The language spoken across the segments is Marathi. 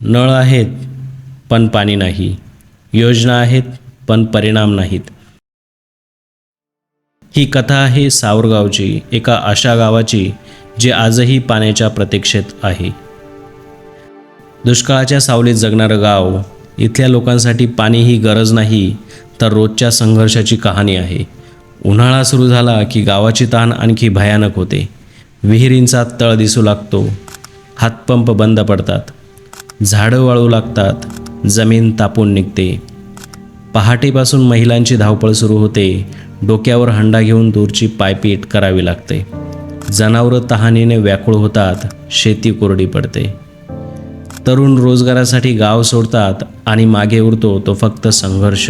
नळ आहेत पण पाणी नाही, योजना आहेत पण परिणाम नाहीत. ही कथा आहे सावरगावची, एका अशा गावाची जे आजही पाण्याच्या प्रतीक्षेत आहे. दुष्काळाच्या सावलीत जगणारं गाव. इथल्या लोकांसाठी पाणी ही गरज नाही तर रोजच्या संघर्षाची कहाणी आहे. उन्हाळा सुरू झाला की गावाची तहान आणखी भयानक होते. विहिरींचा तळ दिसू लागतो, हातपंप बंद पडतात, झाडं वाळू लागतात, जमीन तापून निघते. पहाटेपासून महिलांची धावपळ सुरू होते. डोक्यावर हंडा घेऊन दूरची पायपीट करावी लागते. जनावरं तहानेने व्याकुळ होतात, शेती कोरडी पडते. तरुण रोजगारासाठी गाव सोडतात आणि मागे उरतो तो फक्त संघर्ष.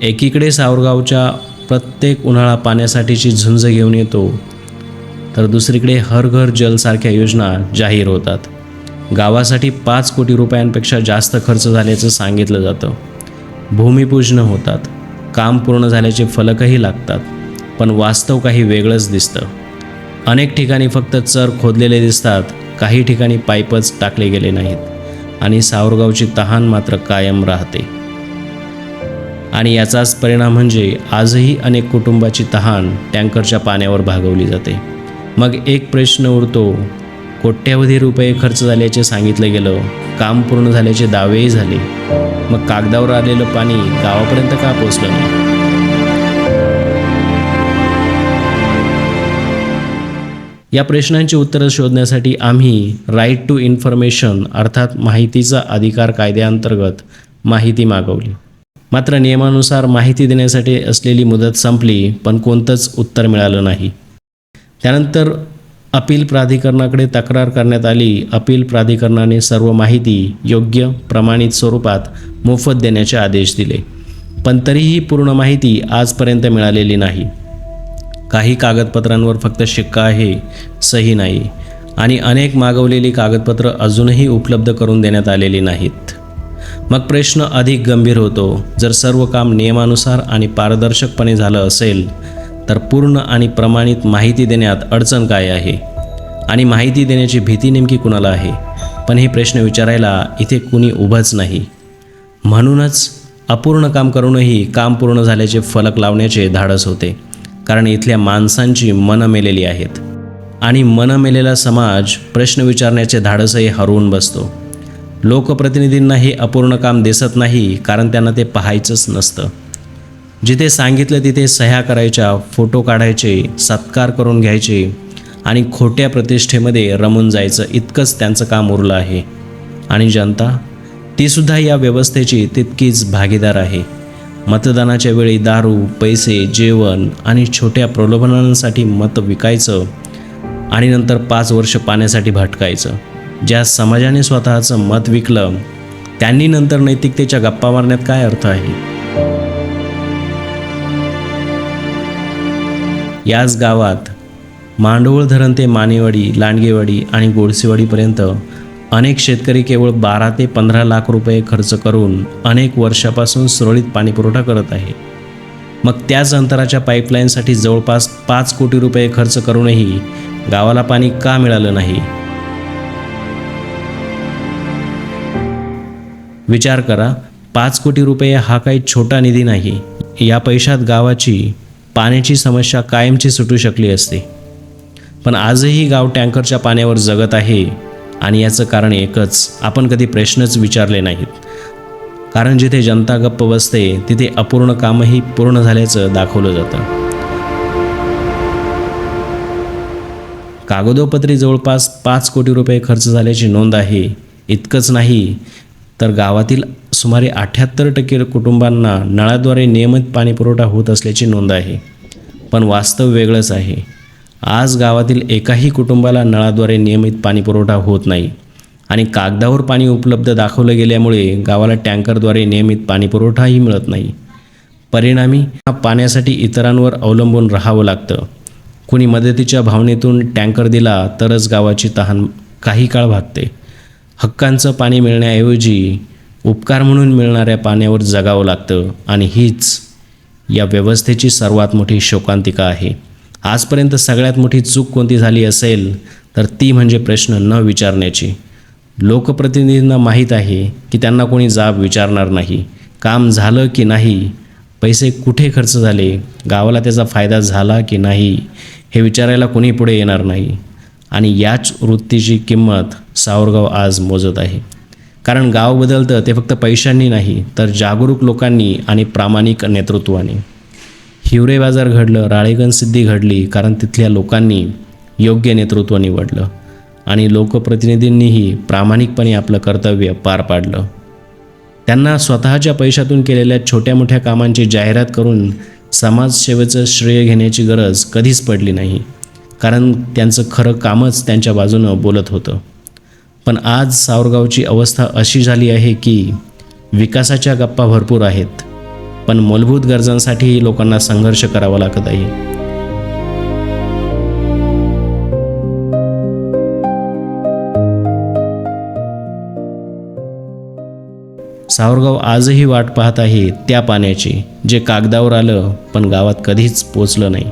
एकीकडे सावरगावच्या प्रत्येक उन्हाळा पाण्यासाठीची झुंज घेऊन येतो, तर दुसरीकडे हर घर जलसारख्या योजना जाहीर होतात. गावासाठी 5 कोटी रुपयांपेक्षा जास्त खर्च झाल्याचं सांगितलं जातं. भूमिपूजनं होतात, काम पूर्ण झाल्याचे फलकही लागतात, पण वास्तव काही वेगळंच दिसतं. अनेक ठिकाणी फक्त चर खोदलेले दिसतात, काही ठिकाणी पाईपच टाकले गेले नाहीत आणि सावरगावची तहान मात्र कायम राहते. आणि याचाच परिणाम म्हणजे आजही अनेक कुटुंबाची तहान टँकरच्या पाण्यावर भागवली जाते. मग एक प्रश्न उरतो, कोट्यवधी रुपये खर्च झाल्याचे सांगितलं गेलं, काम पूर्ण झाल्याचे दावेही झाले, मग कागदावर आलेलं पाणी गावापर्यंत का पोचलं नाही? या प्रश्नांची उत्तरं शोधण्यासाठी आम्ही राईट टू इन्फॉर्मेशन अर्थात माहितीचा अधिकार कायद्याअंतर्गत माहिती मागवली. मात्र नियमानुसार माहिती देण्यासाठी असलेली मुदत संपली, पण कोणतंच उत्तर मिळालं नाही. त्यानंतर अपील प्राधिकरणाकडे तक्रार करण्यात आली. अपील प्राधिकरणाने सर्व माहिती योग्य प्रमाणित स्वरूपात मोफत देण्याचे आदेश दिले, पण तरीही पूर्ण माहिती आजपर्यंत मिळालेली नाही. काही कागदपत्रांवर फक्त शिक्का आहे, सही नाही, आणि अनेक मागवलेली कागदपत्र अजूनही उपलब्ध करून देण्यात आलेली नाहीत. मग प्रश्न अधिक गंभीर होतो, जर सर्व काम नियमानुसार आणि पारदर्शकपणे झालं असेल तर पूर्ण आणि प्रमाणित माहिती देण्यात अडचण काय आहे? आणि माहिती देण्याची भीती नेमकी कुणाला आहे? पण हे प्रश्न विचारायला इथे कुणी उभंच नाही. म्हणूनच अपूर्ण काम करूनही काम पूर्ण झाल्याचे फलक लावण्याचे धाडस होते, कारण इथल्या माणसांची मनं मेलेली आहेत. आणि मनं मेलेला समाज प्रश्न विचारण्याचे धाडसही हरवून बसतो. लोकप्रतिनिधींना हे अपूर्ण काम दिसत नाही, कारण त्यांना ते पाहायचंच नसतं. जिथे सांगितलं तिथे सह्या करायच्या, फोटो काढायचे, सत्कार करून घ्यायचे आणि खोट्या प्रतिष्ठेमध्ये रमून जायचं, इतकंच त्यांचं काम उरलं आहे. आणि जनता तीसुद्धा या व्यवस्थेची तितकीच भागीदार आहे. मतदानाच्या वेळी दारू, पैसे, जेवण आणि छोट्या प्रलोभनांसाठी मत विकायचं आणि नंतर 5 वर्ष पाण्यासाठी भटकायचं. ज्या समाजाने स्वतःचं मत विकलं त्यांनी नंतर नैतिकतेच्या गप्पा मारण्यात काय अर्थ आहे? याच गावात मांडवळ धरण ते मानेवाडी, लांडगेवाडी आणि गोडसेवाडीपर्यंत अनेक शेतकरी केवळ 12 ते 15 लाख रुपये खर्च करून अनेक वर्षापासून सुरळीत पाणीपुरवठा करत आहे. मग त्याच अंतराच्या पाईपलाईनसाठी जवळपास 5 कोटी रुपये खर्च करूनही गावाला पाणी का मिळालं नाही? विचार करा, 5 कोटी रुपये हा काही छोटा निधी नाही. या पैशात गावाची पाण्याची समस्या कायमची सुटू शकली असते. पण आजही गाव टँकरच्या पाण्यावर जगत आहे आणि याचं कारण एकच, आपण कधी प्रश्नच विचारले नाहीत. कारण जिथे जनता गप्प बसते तिथे अपूर्ण कामही पूर्ण झाल्याचं दाखवलं जातं. कागदोपत्री जवळपास 5 कोटी रुपये खर्च झाल्याची नोंद आहे. इतकंच नाही तर गावातील सुमारे 78% कुटुंबांना नळाद्वारे नियमित पाणीपुरवठा होत असल्याची नोंद आहे. पण वास्तव वेगळंच आहे. आज गावातील एकाही कुटुंबाला नळाद्वारे नियमित पाणीपुरवठा होत नाही आणि कागदावर पाणी उपलब्ध दाखवलं गेल्यामुळे गावाला टँकरद्वारे नियमित पाणीपुरवठाही मिळत नाही. परिणामी पाण्यासाठी इतरांवर अवलंबून राहावं लागतं. कुणी मदतीच्या भावनेतून टँकर दिला तरच गावाची तहान काही काळ भागते. हक्कांचं पाणी मिळण्याऐवजी उपकार म्हणून मिळणाऱ्या पाण्यावर जगावं लागतं आणि हीच या व्यवस्थेची सर्वात मोठी शोकांतिका आहे. आजपर्यंत सगळ्यात मोठी चूक कोणती झाली असेल तर ती म्हणजे प्रश्न न विचारण्याची. लोकप्रतिनिधींना माहीत आहे की त्यांना कोणी जाब विचारणार नाही. काम झालं की नाही, पैसे कुठे खर्च झाले, गावाला त्याचा फायदा झाला की नाही हे विचारायला कोणी पुढे येणार नाही. आणि याच वृत्तीची किंमत सावरगाव आज मोजत आहे. कारण गाव बदलतं ते फक्त पैशांनी नाही, तर जागरूक लोकांनी आणि प्रामाणिक नेतृत्वाने. हिवरे बाजार घडलं, राळेगण सिद्धी घडली कारण तिथल्या लोकांनी योग्य नेतृत्व निवडलं आणि लोकप्रतिनिधींनीही प्रामाणिकपणे आपलं कर्तव्य पार पाडलं. त्यांना स्वतःच्या पैशातून केलेल्या छोट्या मोठ्या कामांची जाहिरात करून समाजसेवेचं श्रेय घेण्याची गरज कधीच पडली नाही, कारण त्यांचं खरं कामच त्यांच्या बाजूनं बोलत होतं. पण आज सावरगावची अवस्था अशी झाली आहे की विकासाच्या गप्पा भरपूर आहेत, पण मूलभूत गरजांसाठीही लोकांना संघर्ष करावा लागत आहे. सावरगाव आजही वाट पाहत आहे त्या पाण्याची, जे कागदावर आलं पण गावात कधीच पोचलं नाही.